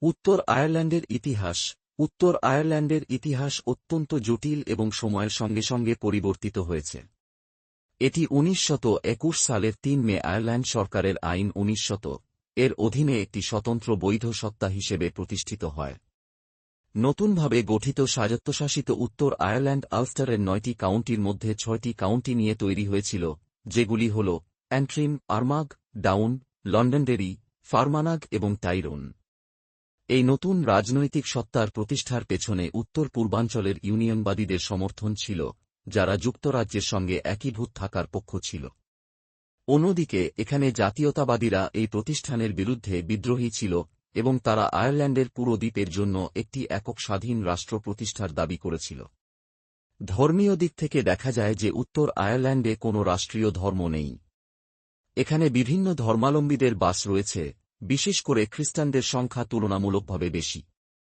উত্তর আয়ারল্যান্ডের ইতিহাস। উত্তর আয়ারল্যান্ডের ইতিহাস অত্যন্ত জটিল এবং সময়ের সঙ্গে সঙ্গে পরিবর্তিত হয়েছে। এটি 1921 সালের 3 মে আয়ারল্যান্ড সরকারের আইন 1900 এর অধীনে একটি স্বতন্ত্র বৈধ সত্তা হিসেবে প্রতিষ্ঠিত হয়। নতুনভাবে গঠিত স্বায়ত্তশাসিত উত্তর আয়ারল্যান্ড আলস্টারের 9টি কাউন্টির মধ্যে 6টি কাউন্টি নিয়ে তৈরি হয়েছিল, যেগুলি হল অ্যান্ট্রিম, আর্মাগ, ডাউন, লন্ডনডেরি, ফার্মানাগ এবং টাইরোন। এই নতুন রাজনৈতিক সত্তার প্রতিষ্ঠার পেছনে উত্তর পূর্বাঞ্চলের ইউনিয়নবাদীদের সমর্থন ছিল, যারা যুক্তরাজ্যের সঙ্গে একীভূত থাকার পক্ষ ছিল। অন্যদিকে এখানে জাতীয়তাবাদীরা এই প্রতিষ্ঠানের বিরুদ্ধে বিদ্রোহী ছিল এবং তারা আয়ারল্যান্ডের পুরো দ্বীপের জন্য একটি একক স্বাধীন রাষ্ট্র প্রতিষ্ঠার দাবি করেছিল। ধর্মীয় দিক থেকে দেখা যায় যে উত্তর আয়ারল্যান্ডে কোনো রাষ্ট্রীয় ধর্ম নেই। এখানে বিভিন্ন ধর্মাবলম্বীদের বাস রয়েছে, বিশেষ করে খ্রিস্টানদের সংখ্যা তুলনামূলকভাবে বেশি।